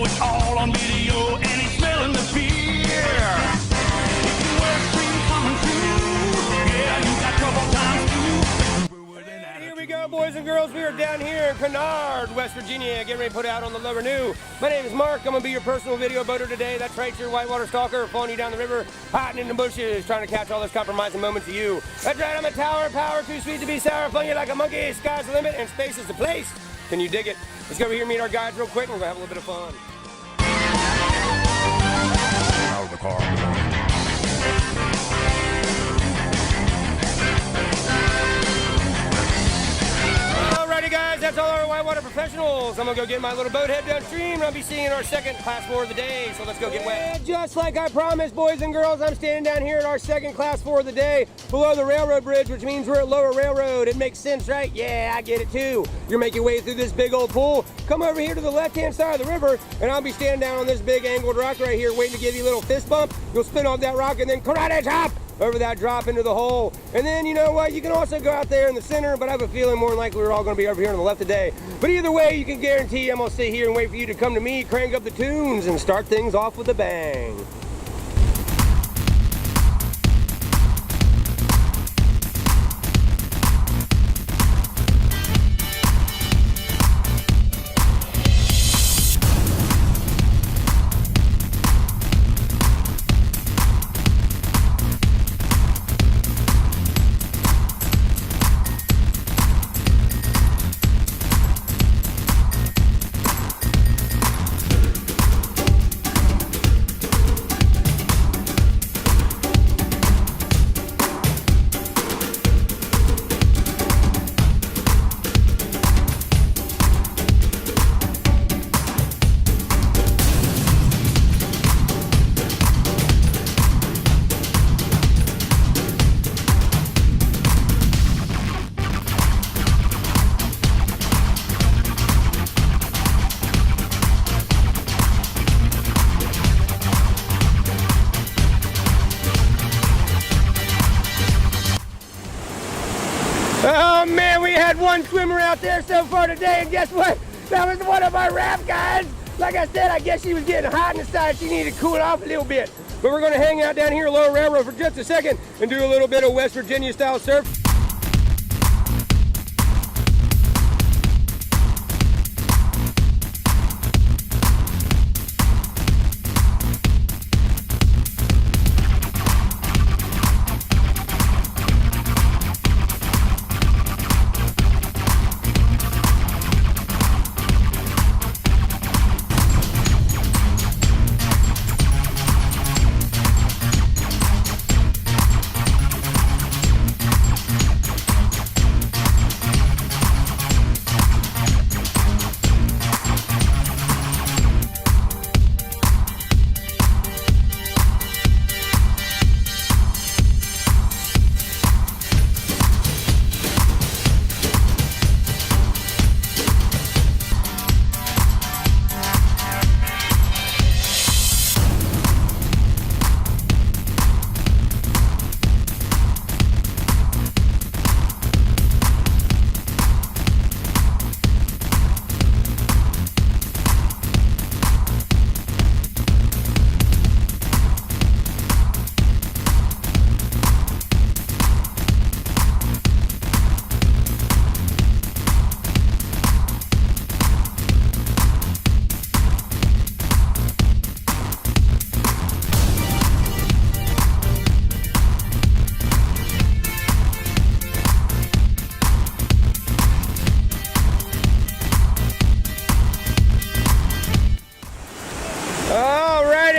it's all on video, and he's smelling the beer. It's the worst dream coming true. Yeah, you got trouble times too. Here we go, boys and girls. We are down here in Kennard, West Virginia, getting ready to put out on the Lower New. My name is Mark. I'm going to be your personal video boater today. That's right, your whitewater stalker, following you down the river, hiding in the bushes, trying to catch all those compromising moments of you. That's right, I'm a tower of power, too sweet to be sour, flung you like a monkey. Sky's the limit, and space is the place. Can you dig it? Let's go over here and meet our guides real quick, and we're going to have a little bit of fun. Out of the car. Alrighty guys, that's all our whitewater professionals. I'm gonna go get my little boat head downstream, and I'll be seeing our second class 4 of the day, so let's go get wet. Just like I promised, boys and girls, I'm standing down here at our second class 4 of the day, below the railroad bridge, which means we're at Lower Railroad. It makes sense, right? Yeah, I get it too. You're making your way through this big old pool. Come over here to the left-hand side of the river, and I'll be standing down on this big angled rock right here, waiting to give you a little fist bump. You'll spin off that rock and then karate chop over that drop into the hole. And then, you know what, you can also go out there in the center, but I have a feeling more than likely we're all gonna be over here on the left today. But either way, you can guarantee I'm gonna stay here and wait for you to come to me, crank up the tunes, and start things off with a bang. Oh man, we had one swimmer out there so far today, and guess what? That was one of our raft guys. Like I said, I guess she was getting hot inside. She needed to cool off a little bit. But we're gonna hang out down here at Lower Railroad for just a second and do a little bit of West Virginia style surf.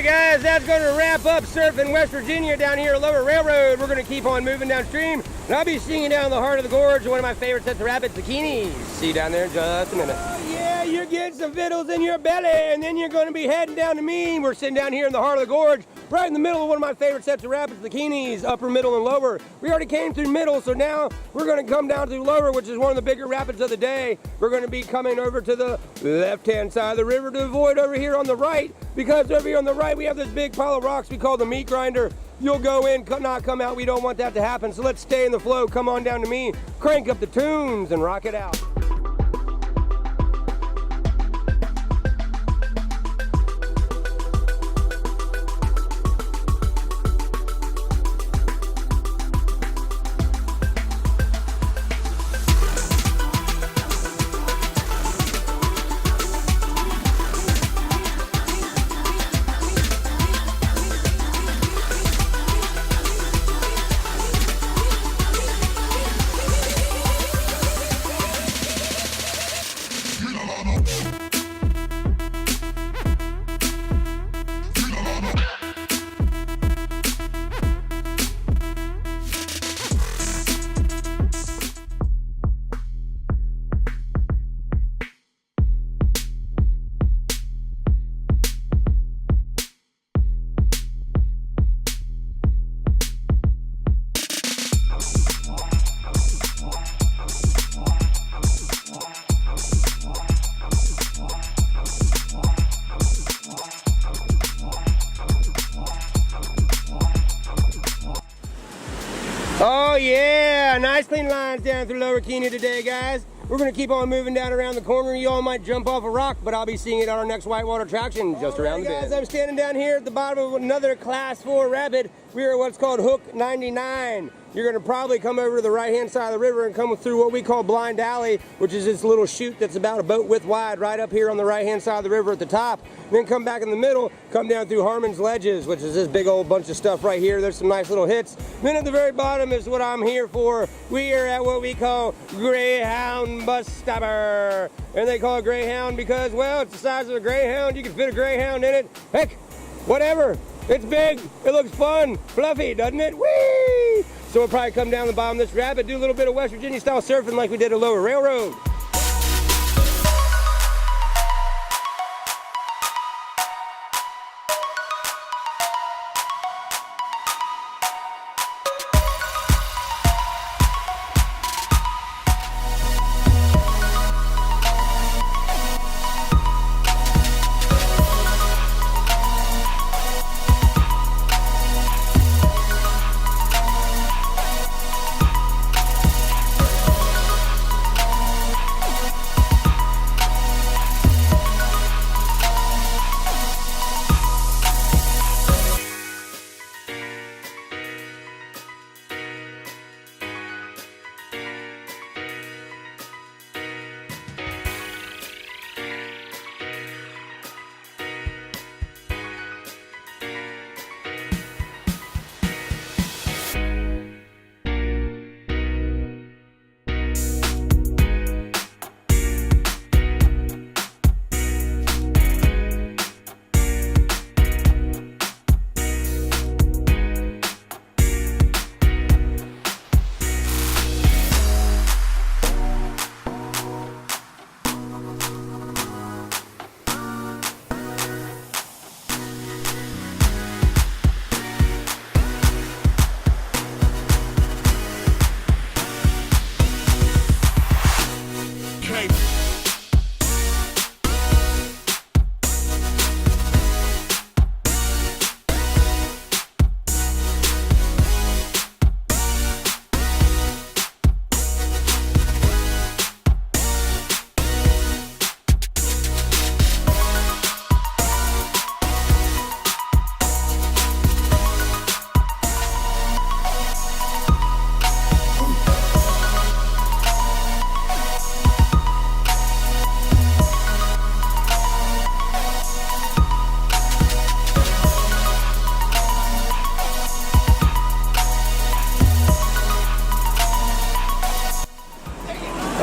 Guys, that's going to wrap up surfing West Virginia down here at Lower Railroad. We're going to keep on moving downstream, and I'll be seeing you down the heart of the gorge, one of my favorite sets of rapids, bikinis. See you down there in just a minute. Oh yeah, you're getting some vittles in your belly, and then you're going to be heading down to me. We're sitting down here in the heart of the gorge, right in the middle of one of my favorite sets of rapids, bikinis, upper, middle, and lower. We already came through middle, so now we're going to come down through lower, which is one of the bigger rapids of the day. We're going to be coming over to the left-hand side of the river to avoid over here on the right, because over here on the right we have this big pile of rocks we call the meat grinder. You'll go in, not come out. We don't want that to happen, so let's stay in the flow. Come on down to me, crank up the tunes, and rock it out. Oh yeah, nice clean lines down through Lower Keeney today, guys. We're gonna keep on moving down around the corner. You all might jump off a rock, but I'll be seeing it on our next whitewater attraction just around the bend. Guys, I'm standing down here at the bottom of another Class 4 rapid. We are at what's called Hook 99. You're gonna probably come over to the right-hand side of the river and come through what we call Blind Alley, which is this little chute that's about a boat width wide right up here on the right-hand side of the river at the top. Then come back in the middle, come down through Harmon's Ledges, which is this big old bunch of stuff right here. There's some nice little hits. Then at the very bottom is what I'm here for. We are at what we call Greyhound Bus Stopper. And they call it Greyhound because, well, it's the size of a Greyhound. You can fit a Greyhound in it. Heck, whatever. It's big. It looks fun. Fluffy, doesn't it? Whee! So we'll probably come down the bottom of this rapid, do a little bit of West Virginia style surfing like we did at Lower Railroad.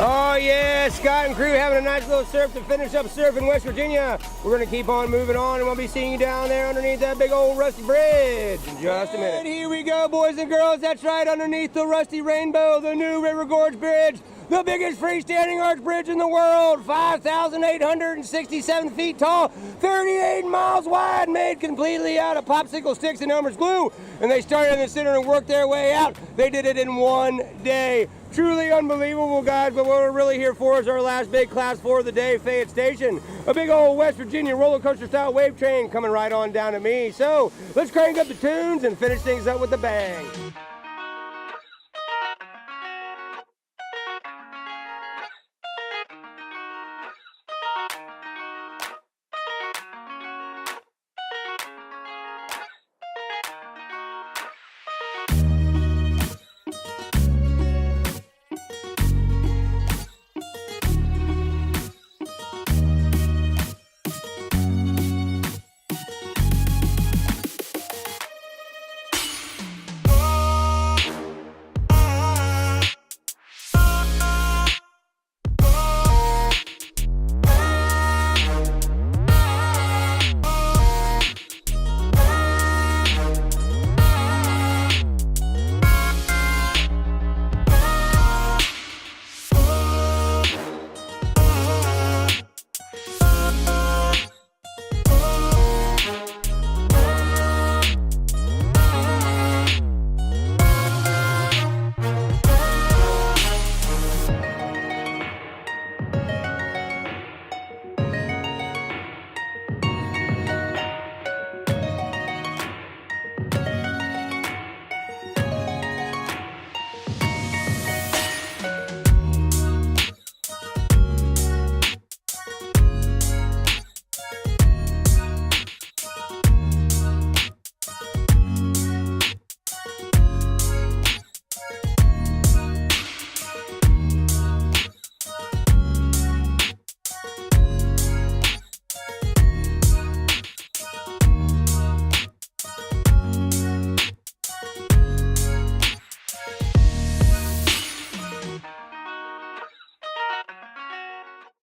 Oh yeah, Scott and crew having a nice little surf to finish up surfing West Virginia. We're gonna keep on moving on and we'll be seeing you down there underneath that big old rusty bridge in just a minute. And here we go, boys and girls, that's right, underneath the rusty rainbow, the new River Gorge Bridge, the biggest freestanding arch bridge in the world, 5,867 feet tall, 38 miles wide, made completely out of popsicle sticks and Elmer's glue. And they started in the center and worked their way out. They did it in one day. Truly unbelievable, guys, but what we're really here for is our last big Class 4 of the day, Fayette Station. A big old West Virginia roller coaster style wave train coming right on down to me. So let's crank up the tunes and finish things up with a bang.